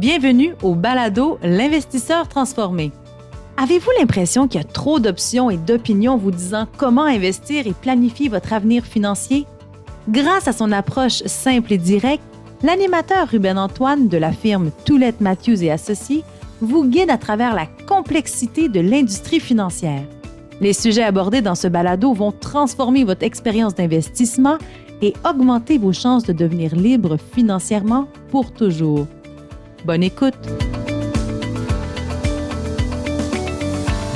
Bienvenue au balado L'investisseur transformé. Avez-vous l'impression qu'il y a trop d'options et d'opinions vous disant comment investir et planifier votre avenir financier? Grâce à son approche simple et directe, l'animateur Ruben Antoine de la firme Toulette Matthews et Associés vous guide à travers la complexité de l'industrie financière. Les sujets abordés dans ce balado vont transformer votre expérience d'investissement et augmenter vos chances de devenir libre financièrement pour toujours. Bonne écoute!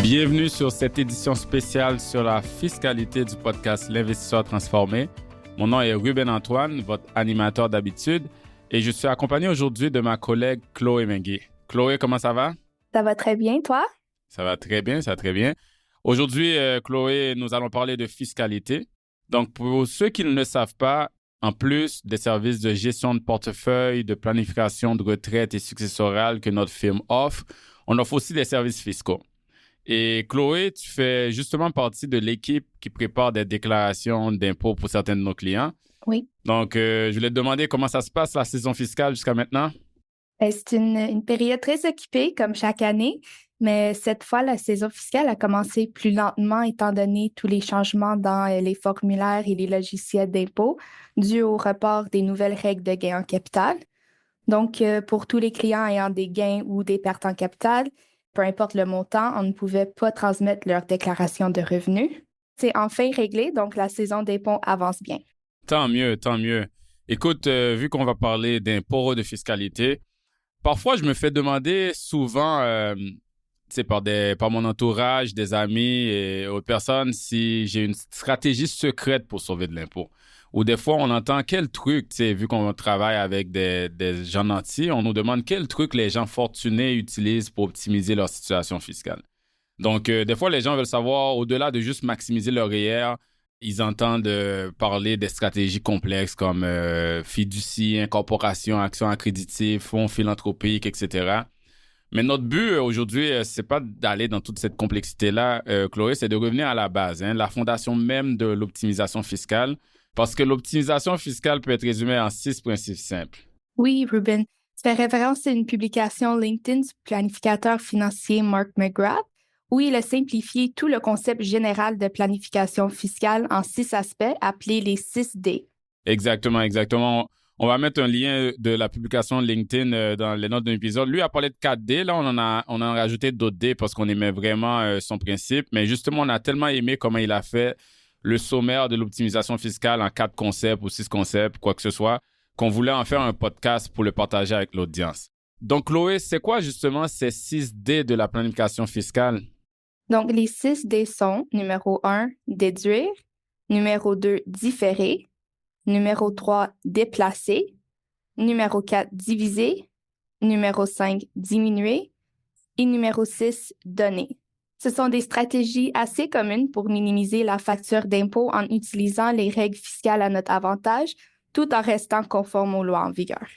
Bienvenue sur cette édition spéciale sur la fiscalité du podcast L'Investisseur transformé. Mon nom est Ruben Antoine, votre animateur d'habitude, et je suis accompagné aujourd'hui de ma collègue Chloé Mengué. Chloé, comment ça va? Ça va très bien, toi? Ça va très bien, ça va très bien. Aujourd'hui, Chloé, nous allons parler de fiscalité. Donc, pour ceux qui ne le savent pas, en plus des services de gestion de portefeuille, de planification de retraite et successorale que notre firme offre, on offre aussi des services fiscaux. Et Chloé, tu fais justement partie de l'équipe qui prépare des déclarations d'impôts pour certains de nos clients. Oui. Donc, je voulais te demander comment ça se passe la saison fiscale jusqu'à maintenant? C'est une période très occupée, comme chaque année, mais cette fois, la saison fiscale a commencé plus lentement étant donné tous les changements dans les formulaires et les logiciels d'impôt dus au report des nouvelles règles de gain en capital. Donc, pour tous les clients ayant des gains ou des pertes en capital, peu importe le montant, on ne pouvait pas transmettre leur déclaration de revenus. C'est enfin réglé, donc la saison d'impôt avance bien. Tant mieux, tant mieux. Écoute, vu qu'on va parler d'impôts de fiscalité, parfois je me fais demander souvent, par mon entourage, des amis et autres personnes, si j'ai une stratégie secrète pour sauver de l'impôt. Ou des fois, on entend quel truc, vu qu'on travaille avec des gens nantis, on nous demande quel truc les gens fortunés utilisent pour optimiser leur situation fiscale. Donc, des fois, les gens veulent savoir, au-delà de juste maximiser leur REER, ils entendent parler des stratégies complexes comme fiducie, incorporation, actions accréditées, fonds philanthropiques, etc. Mais notre but aujourd'hui, c'est pas d'aller dans toute cette complexité-là, Chloé, c'est de revenir à la base, la fondation même de l'optimisation fiscale. Parce que l'optimisation fiscale peut être résumée en 6 principes simples. Oui, Ruben. Ça fait référence à une publication LinkedIn du planificateur financier Mark McGrath, où il a simplifié tout le concept général de planification fiscale en 6 aspects appelés les 6 D. Exactement, exactement. On va mettre un lien de la publication LinkedIn dans les notes de l'épisode. Lui a parlé de 4 D. Là, on en a rajouté d'autres D parce qu'on aimait vraiment son principe. Mais justement, on a tellement aimé comment il a fait le sommaire de l'optimisation fiscale en 4 concepts ou 6 concepts, quoi que ce soit, qu'on voulait en faire un podcast pour le partager avec l'audience. Donc, Chloé, c'est quoi justement ces 6 D de la planification fiscale? Donc, les 6 D sont numéro 1, déduire, numéro 2, différer, numéro 3, déplacer, numéro 4, diviser, numéro 5, diminuer et numéro 6, donner. Ce sont des stratégies assez communes pour minimiser la facture d'impôt en utilisant les règles fiscales à notre avantage, tout en restant conforme aux lois en vigueur.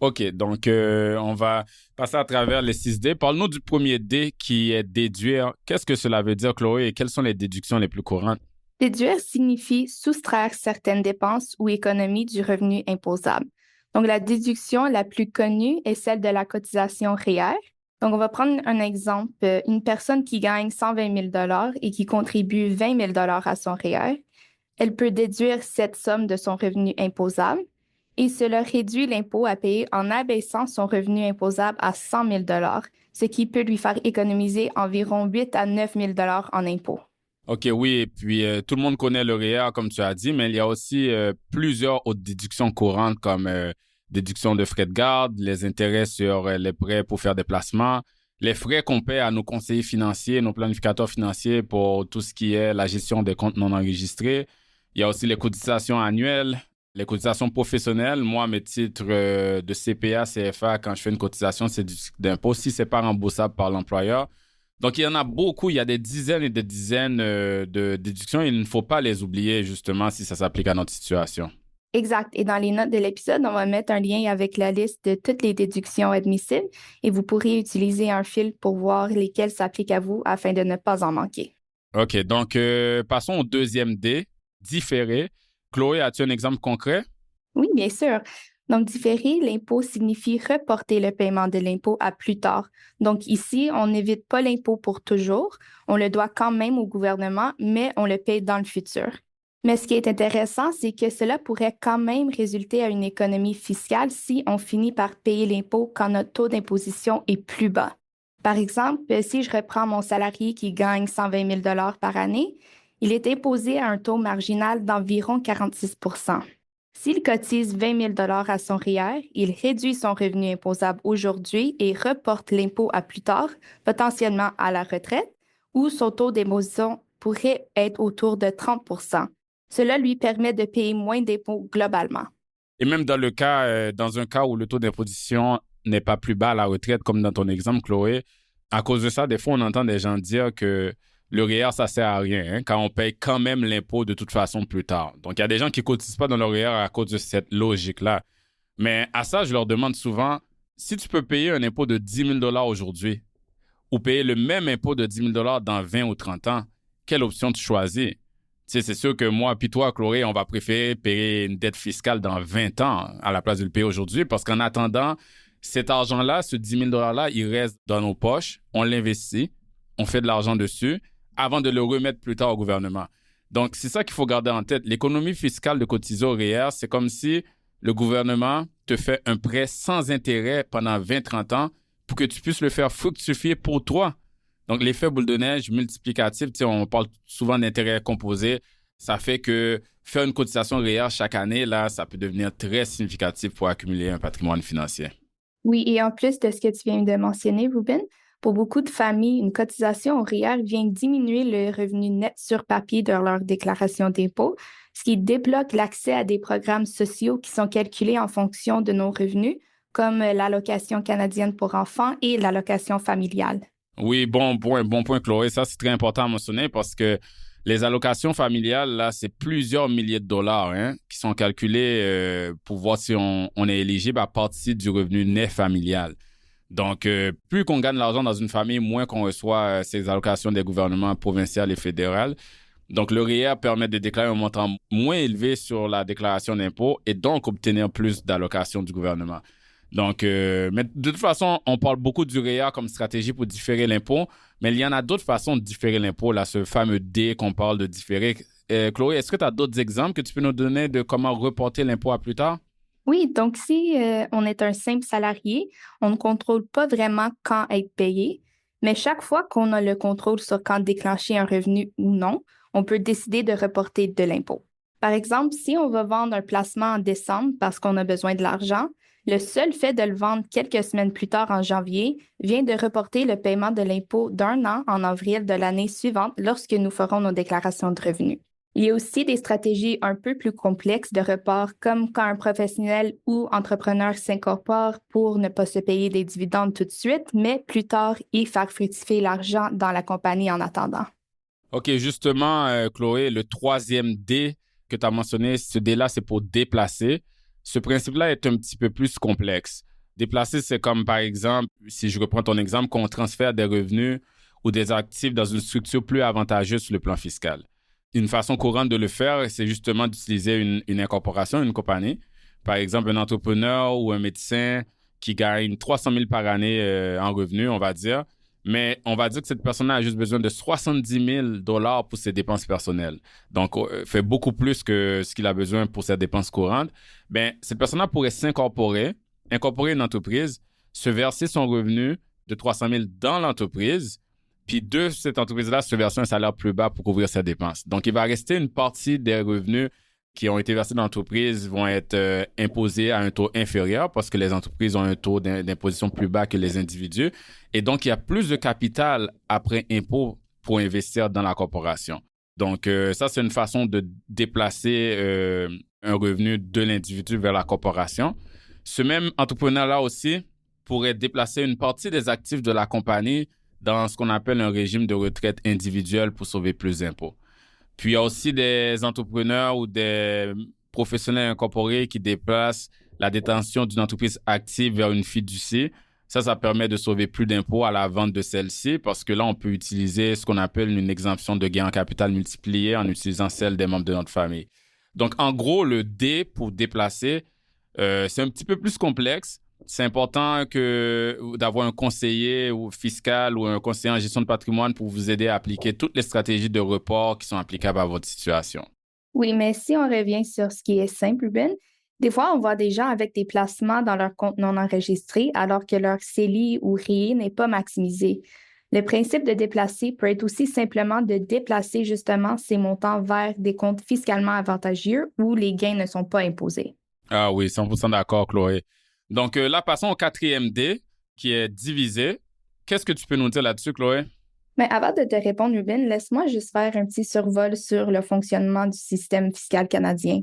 OK, donc on va passer à travers les 6 D. Parle-nous du premier D qui est déduire. Qu'est-ce que cela veut dire, Chloé, et quelles sont les déductions les plus courantes? Déduire signifie soustraire certaines dépenses ou économies du revenu imposable. Donc, la déduction la plus connue est celle de la cotisation REER. Donc, on va prendre un exemple. Une personne qui gagne 120 000 et qui contribue 20 000 à son REER, elle peut déduire cette somme de son revenu imposable et cela réduit l'impôt à payer en abaissant son revenu imposable à 100 000 ce qui peut lui faire économiser environ 8 à 9 000 en impôts. OK, oui, et puis tout le monde connaît le REER, comme tu as dit, mais il y a aussi plusieurs autres déductions courantes comme déduction de frais de garde, les intérêts sur les prêts pour faire des placements, les frais qu'on paie à nos conseillers financiers, nos planificateurs financiers pour tout ce qui est la gestion des comptes non enregistrés. Il y a aussi les cotisations annuelles, les cotisations professionnelles. Moi, mes titres de CPA, CFA, quand je fais une cotisation, c'est d'impôt si ce n'est pas remboursable par l'employeur. Donc, il y en a beaucoup. Il y a des dizaines et des dizaines de déductions. Il ne faut pas les oublier, justement, si ça s'applique à notre situation. Exact. Et dans les notes de l'épisode, on va mettre un lien avec la liste de toutes les déductions admissibles et vous pourrez utiliser un fil pour voir lesquelles s'appliquent à vous afin de ne pas en manquer. OK. Donc, passons au deuxième D, différé. Chloé, as-tu un exemple concret? Oui, bien sûr. Donc, différer l'impôt signifie reporter le paiement de l'impôt à plus tard. Donc, ici, on n'évite pas l'impôt pour toujours. On le doit quand même au gouvernement, mais on le paye dans le futur. Mais ce qui est intéressant, c'est que cela pourrait quand même résulter à une économie fiscale si on finit par payer l'impôt quand notre taux d'imposition est plus bas. Par exemple, si je reprends mon salarié qui gagne 120 000 par année, il est imposé à un taux marginal d'environ 46 %. S'il cotise 20 000 à son REER, il réduit son revenu imposable aujourd'hui et reporte l'impôt à plus tard, potentiellement à la retraite, où son taux d'imposition pourrait être autour de 30 %. Cela lui permet de payer moins d'impôts globalement. Et même dans un cas où le taux d'imposition n'est pas plus bas à la retraite, comme dans ton exemple, Chloé, à cause de ça, des fois, on entend des gens dire que le REER, ça sert à rien, quand on paye quand même l'impôt de toute façon plus tard. Donc, il y a des gens qui ne cotisent pas dans le REER à cause de cette logique-là. Mais à ça, je leur demande souvent, si tu peux payer un impôt de 10 000 aujourd'hui ou payer le même impôt de 10 000 dans 20 ou 30 ans, quelle option tu choisis? Tu sais, c'est sûr que moi puis toi, Chloé, on va préférer payer une dette fiscale dans 20 ans à la place de le payer aujourd'hui parce qu'en attendant, cet argent-là, ce 10 000 $-là, il reste dans nos poches, on l'investit, on fait de l'argent dessus avant de le remettre plus tard au gouvernement. Donc, c'est ça qu'il faut garder en tête. L'économie fiscale de cotiser au REER, c'est comme si le gouvernement te fait un prêt sans intérêt pendant 20-30 ans pour que tu puisses le faire fructifier pour toi. Donc, l'effet boule de neige multiplicatif, tu sais, on parle souvent d'intérêt composé. Ça fait que faire une cotisation REER chaque année, là, ça peut devenir très significatif pour accumuler un patrimoine financier. Oui, et en plus de ce que tu viens de mentionner, Ruben, pour beaucoup de familles, une cotisation au REER vient diminuer le revenu net sur papier de leur déclaration d'impôt, ce qui débloque l'accès à des programmes sociaux qui sont calculés en fonction de nos revenus, comme l'allocation canadienne pour enfants et l'allocation familiale. Oui, bon point, Chloé. Ça, c'est très important à mentionner parce que les allocations familiales, là, c'est plusieurs milliers de dollars qui sont calculés pour voir si on est éligible à partir du revenu net familial. Donc, plus qu'on gagne de l'argent dans une famille, moins qu'on reçoit ces allocations des gouvernements provinciaux et fédéraux. Donc, le REER permet de déclarer un montant moins élevé sur la déclaration d'impôt et donc obtenir plus d'allocations du gouvernement. Donc, mais de toute façon, on parle beaucoup du REER comme stratégie pour différer l'impôt, mais il y en a d'autres façons de différer l'impôt, là, ce fameux D qu'on parle de différer. Chloé, est-ce que tu as d'autres exemples que tu peux nous donner de comment reporter l'impôt à plus tard? Oui, donc si on est un simple salarié, on ne contrôle pas vraiment quand être payé, mais chaque fois qu'on a le contrôle sur quand déclencher un revenu ou non, on peut décider de reporter de l'impôt. Par exemple, si on va vendre un placement en décembre parce qu'on a besoin de l'argent, le seul fait de le vendre quelques semaines plus tard en janvier vient de reporter le paiement de l'impôt d'un an en avril de l'année suivante lorsque nous ferons nos déclarations de revenus. Il y a aussi des stratégies un peu plus complexes de report, comme quand un professionnel ou entrepreneur s'incorpore pour ne pas se payer des dividendes tout de suite, mais plus tard et faire fructifier l'argent dans la compagnie en attendant. OK, justement, Chloé, le troisième D que tu as mentionné, ce D-là, c'est pour déplacer. Ce principe-là est un petit peu plus complexe. Déplacer, c'est comme, par exemple, si je reprends ton exemple, qu'on transfère des revenus ou des actifs dans une structure plus avantageuse sur le plan fiscal. Une façon courante de le faire, c'est justement d'utiliser une incorporation, une compagnie. Par exemple, un entrepreneur ou un médecin qui gagne 300 000 par année en revenus, on va dire. Mais on va dire que cette personne a juste besoin de 70 000 $ pour ses dépenses personnelles. Donc, fait beaucoup plus que ce qu'il a besoin pour ses dépenses courantes. Bien, cette personne-là pourrait incorporer une entreprise, se verser son revenu de 300 000 dans l'entreprise, puis de cette entreprise-là, se verser un salaire plus bas pour couvrir ses dépenses. Donc, il va rester une partie des revenus qui ont été versés dans l'entreprise vont être imposés à un taux inférieur parce que les entreprises ont un taux d'imposition plus bas que les individus. Et donc, il y a plus de capital après impôt pour investir dans la corporation. Donc, ça, c'est une façon de déplacer un revenu de l'individu vers la corporation. Ce même entrepreneur-là aussi pourrait déplacer une partie des actifs de la compagnie dans ce qu'on appelle un régime de retraite individuel pour sauver plus d'impôts. Puis, il y a aussi des entrepreneurs ou des professionnels incorporés qui déplacent la détention d'une entreprise active vers une fiducie. Ça permet de sauver plus d'impôts à la vente de celle-ci parce que là, on peut utiliser ce qu'on appelle une exemption de gain en capital multiplié en utilisant celle des membres de notre famille. Donc, en gros, le D pour déplacer, C'est un petit peu plus complexe. C'est important d'avoir un conseiller ou fiscal ou un conseiller en gestion de patrimoine pour vous aider à appliquer toutes les stratégies de report qui sont applicables à votre situation. Oui, mais si on revient sur ce qui est simple, Ben, des fois, on voit des gens avec des placements dans leur compte non enregistré alors que leur CELI ou RIE n'est pas maximisé. Le principe de déplacer peut être aussi simplement de déplacer justement ces montants vers des comptes fiscalement avantageux où les gains ne sont pas imposés. Ah oui, 100% d'accord, Chloé. Donc là, passons au 4e D, qui est diviser. Qu'est-ce que tu peux nous dire là-dessus, Chloé? Mais avant de te répondre, Ruben, laisse-moi juste faire un petit survol sur le fonctionnement du système fiscal canadien.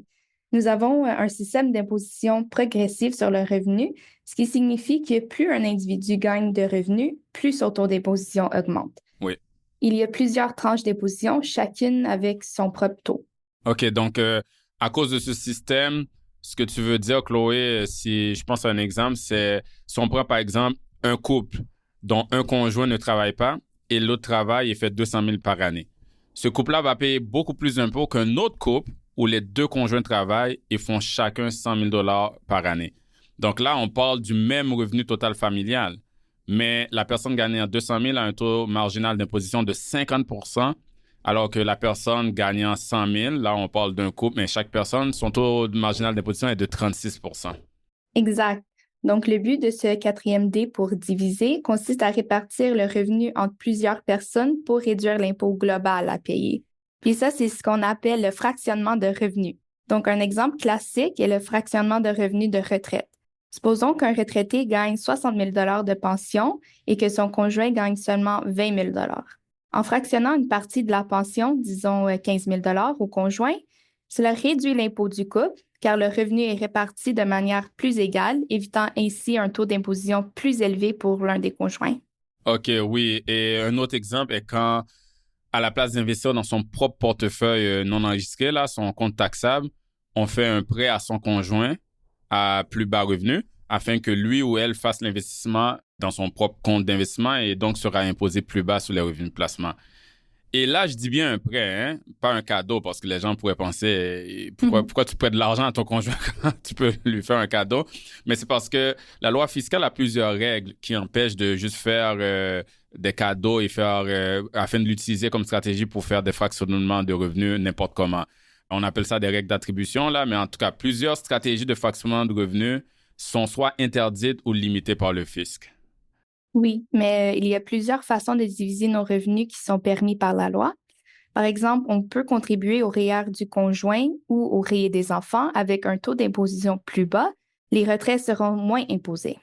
Nous avons un système d'imposition progressive sur le revenu, ce qui signifie que plus un individu gagne de revenus, plus son taux d'imposition augmente. Oui. Il y a plusieurs tranches d'imposition, chacune avec son propre taux. OK, donc à cause de ce système, ce que tu veux dire, Chloé, si je pense à un exemple, c'est si on prend par exemple un couple dont un conjoint ne travaille pas et l'autre travaille et fait 200 000 par année. Ce couple-là va payer beaucoup plus d'impôts qu'un autre couple où les deux conjoints travaillent et font chacun 100 000 par année. Donc là, on parle du même revenu total familial, mais la personne gagnant 200 000 a un taux marginal d'imposition de 50 %, alors que la personne gagnant 100 000, là, on parle d'un couple, mais chaque personne, son taux marginal d'imposition est de 36 %. Exact. Donc, le but de ce 4e D pour diviser consiste à répartir le revenu entre plusieurs personnes pour réduire l'impôt global à payer. Puis ça, c'est ce qu'on appelle le fractionnement de revenus. Donc, un exemple classique est le fractionnement de revenus de retraite. Supposons qu'un retraité gagne 60 000 de pension et que son conjoint gagne seulement 20 000 En fractionnant une partie de la pension, disons 15 000 au conjoint, cela réduit l'impôt du couple car le revenu est réparti de manière plus égale, évitant ainsi un taux d'imposition plus élevé pour l'un des conjoints. OK, oui. Et un autre exemple est quand, à la place d'investir dans son propre portefeuille non enregistré, là, son compte taxable, on fait un prêt à son conjoint à plus bas revenu afin que lui ou elle fasse l'investissement dans son propre compte d'investissement et donc sera imposé plus bas sur les revenus de placement. Et là, je dis bien un prêt, hein, pas un cadeau, parce que les gens pourraient penser pourquoi tu prêtes de l'argent à ton conjoint quand tu peux lui faire un cadeau. Mais c'est parce que la loi fiscale a plusieurs règles qui empêchent de juste faire des cadeaux et afin de l'utiliser comme stratégie pour faire des fractionnements de revenus n'importe comment. On appelle ça des règles d'attribution, là, mais en tout cas, plusieurs stratégies de fractionnement de revenus sont soit interdites ou limitées par le fisc. Oui, mais il y a plusieurs façons de diviser nos revenus qui sont permis par la loi. Par exemple, on peut contribuer au REER du conjoint ou au REER des enfants avec un taux d'imposition plus bas. Les retraits seront moins imposés.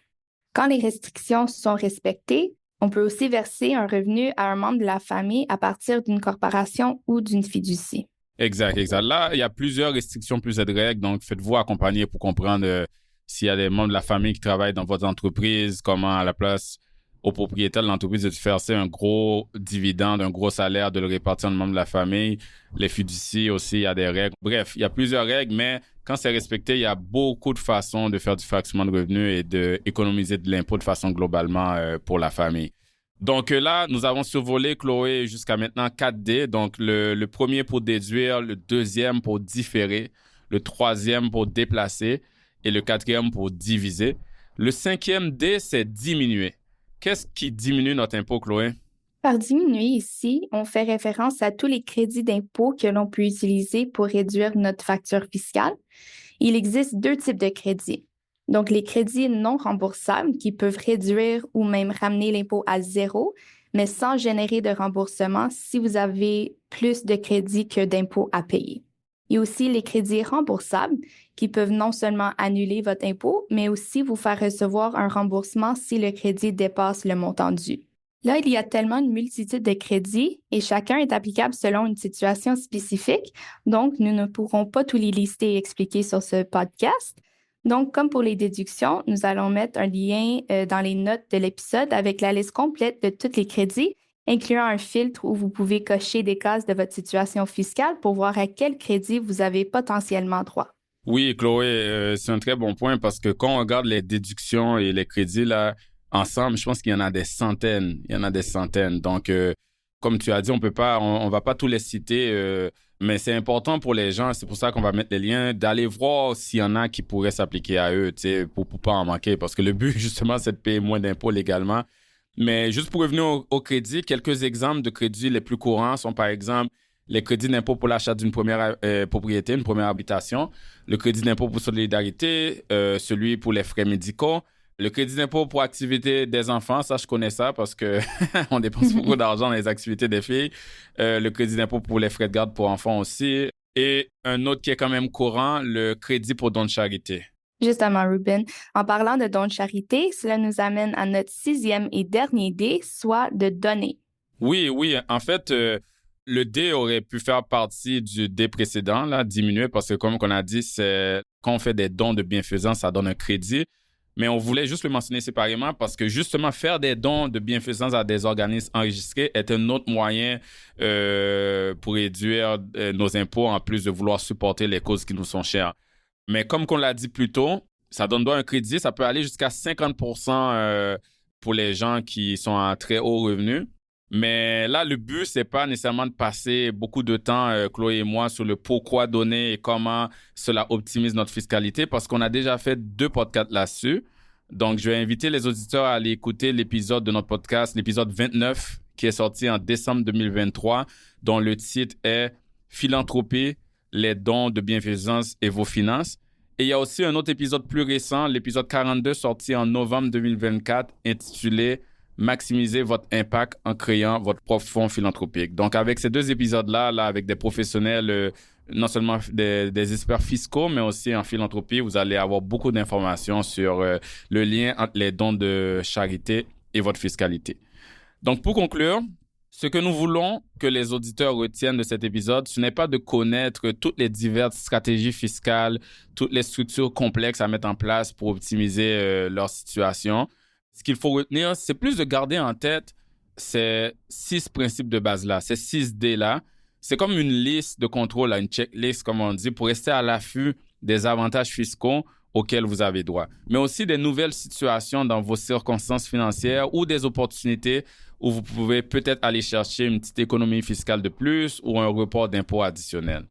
Quand les restrictions sont respectées, on peut aussi verser un revenu à un membre de la famille à partir d'une corporation ou d'une fiducie. Exact. Là, il y a plusieurs restrictions, plusieurs règles, donc faites-vous accompagner pour comprendre s'il y a des membres de la famille qui travaillent dans votre entreprise, comment à la place au propriétaire de l'entreprise de verser un gros dividende, un gros salaire, de le répartir en membres de la famille. Les fiducies aussi, il y a des règles. Bref, il y a plusieurs règles, mais quand c'est respecté, il y a beaucoup de façons de faire du fractionnement de revenus et d'économiser de l'impôt de façon globalement pour la famille. Donc là, nous avons survolé, Chloé, jusqu'à maintenant 4D. Donc le premier pour déduire, le deuxième pour différer, le troisième pour déplacer et le quatrième pour diviser. Le 5e D, c'est diminuer. Qu'est-ce qui diminue notre impôt, Chloé? Par diminuer ici, on fait référence à tous les crédits d'impôt que l'on peut utiliser pour réduire notre facture fiscale. Il existe 2 types de crédits. Donc, les crédits non remboursables qui peuvent réduire ou même ramener l'impôt à 0, mais sans générer de remboursement si vous avez plus de crédits que d'impôts à payer. Il y a aussi les crédits remboursables qui peuvent non seulement annuler votre impôt, mais aussi vous faire recevoir un remboursement si le crédit dépasse le montant dû. Là, il y a tellement une multitude de crédits et chacun est applicable selon une situation spécifique, donc nous ne pourrons pas tous les lister et expliquer sur ce podcast. Donc, comme pour les déductions, nous allons mettre un lien dans les notes de l'épisode avec la liste complète de tous les crédits, incluant un filtre où vous pouvez cocher des cases de votre situation fiscale pour voir à quel crédit vous avez potentiellement droit. Oui, Chloé, c'est un très bon point parce que quand on regarde les déductions et les crédits là, ensemble, je pense qu'il y en a des centaines. Donc, comme tu as dit, on va pas tous les citer Mais c'est important pour les gens, c'est pour ça qu'on va mettre les liens, d'aller voir s'il y en a qui pourraient s'appliquer à eux, tu sais, pour pas en manquer. Parce que le but, justement, c'est de payer moins d'impôts légalement. Mais juste pour revenir au crédit, quelques exemples de crédits les plus courants sont, par exemple, les crédits d'impôt pour l'achat d'une première propriété, une première habitation, le crédit d'impôt pour solidarité, celui pour les frais médicaux, le crédit d'impôt pour activité des enfants, ça, je connais ça parce que on dépense beaucoup d'argent dans les activités des filles. Le crédit d'impôt pour les frais de garde pour enfants aussi. Et un autre qui est quand même courant, le crédit pour don de charité. Justement, Ruben, en parlant de dons de charité, cela nous amène à notre 6e et dernier D, soit de donner. Oui. En fait, le D aurait pu faire partie du D précédent, là, diminuer, parce que comme on a dit, c'est quand on fait des dons de bienfaisance, ça donne un crédit. Mais on voulait juste le mentionner séparément parce que justement, faire des dons de bienfaisance à des organismes enregistrés est un autre moyen pour réduire nos impôts en plus de vouloir supporter les causes qui nous sont chères. Mais comme on l'a dit plus tôt, ça donne donc un crédit. Ça peut aller jusqu'à 50% pour les gens qui sont à très haut revenu. Mais là, le but, c'est pas nécessairement de passer beaucoup de temps, Chloé et moi, sur le pourquoi donner et comment cela optimise notre fiscalité, parce qu'on a déjà fait 2 podcasts là-dessus. Donc, je vais inviter les auditeurs à aller écouter l'épisode de notre podcast, l'épisode 29, qui est sorti en décembre 2023, dont le titre est « Philanthropie, les dons de bienfaisance et vos finances ». Et il y a aussi un autre épisode plus récent, l'épisode 42, sorti en novembre 2024, intitulé « Maximiser votre impact en créant votre propre fonds philanthropique ». Donc, avec ces 2 épisodes-là, avec des professionnels, non seulement des experts fiscaux, mais aussi en philanthropie, vous allez avoir beaucoup d'informations sur le lien entre les dons de charité et votre fiscalité. Donc, pour conclure, ce que nous voulons que les auditeurs retiennent de cet épisode, ce n'est pas de connaître toutes les diverses stratégies fiscales, toutes les structures complexes à mettre en place pour optimiser leur situation. Ce qu'il faut retenir, c'est plus de garder en tête ces 6 principes de base-là, ces 6 D-là. C'est comme une liste de contrôle, une checklist, comme on dit, pour rester à l'affût des avantages fiscaux auxquels vous avez droit, mais aussi des nouvelles situations dans vos circonstances financières ou des opportunités où vous pouvez peut-être aller chercher une petite économie fiscale de plus ou un report d'impôt additionnel.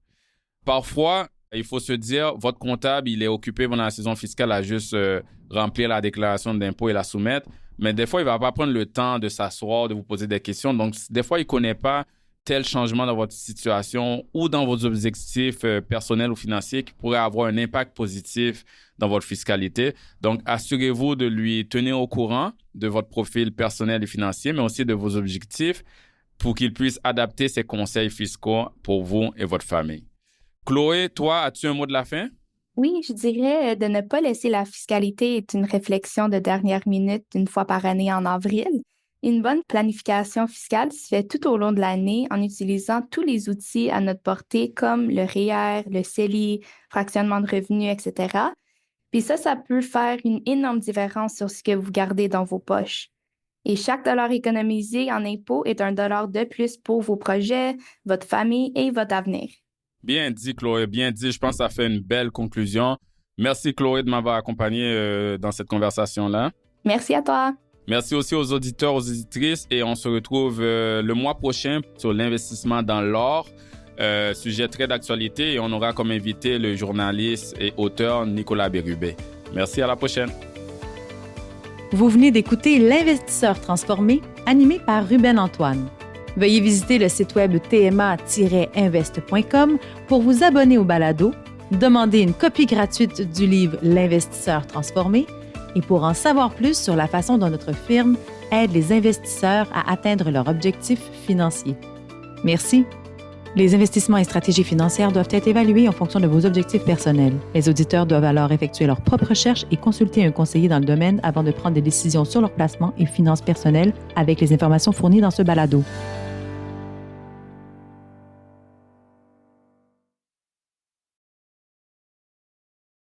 Parfois, il faut se dire, votre comptable, il est occupé pendant la saison fiscale à juste remplir la déclaration d'impôt et la soumettre, mais des fois, il ne va pas prendre le temps de s'asseoir, de vous poser des questions. Donc, des fois, il ne connaît pas tel changement dans votre situation ou dans vos objectifs personnels ou financiers qui pourraient avoir un impact positif dans votre fiscalité. Donc, assurez-vous de lui tenir au courant de votre profil personnel et financier, mais aussi de vos objectifs pour qu'il puisse adapter ses conseils fiscaux pour vous et votre famille. Chloé, toi, as-tu un mot de la fin? Oui, je dirais de ne pas laisser la fiscalité être une réflexion de dernière minute une fois par année en avril. Une bonne planification fiscale se fait tout au long de l'année en utilisant tous les outils à notre portée comme le REER, le CELI, fractionnement de revenus, etc. Puis ça peut faire une énorme différence sur ce que vous gardez dans vos poches. Et chaque dollar économisé en impôts est un dollar de plus pour vos projets, votre famille et votre avenir. Bien dit, Chloé, bien dit. Je pense que ça fait une belle conclusion. Merci, Chloé, de m'avoir accompagné dans cette conversation-là. Merci à toi. Merci aussi aux auditeurs, aux auditrices et on se retrouve le mois prochain sur l'investissement dans l'or, sujet très d'actualité et on aura comme invité le journaliste et auteur Nicolas Bérubé. Merci, à la prochaine. Vous venez d'écouter L'Investisseur transformé, animé par Ruben Antoine. Veuillez visiter le site web tma-invest.com pour vous abonner au balado, demander une copie gratuite du livre L'Investisseur transformé et pour en savoir plus sur la façon dont notre firme aide les investisseurs à atteindre leurs objectifs financiers. Merci. Les investissements et stratégies financières doivent être évalués en fonction de vos objectifs personnels. Les auditeurs doivent alors effectuer leurs propres recherches et consulter un conseiller dans le domaine avant de prendre des décisions sur leur placement et finances personnelles avec les informations fournies dans ce balado.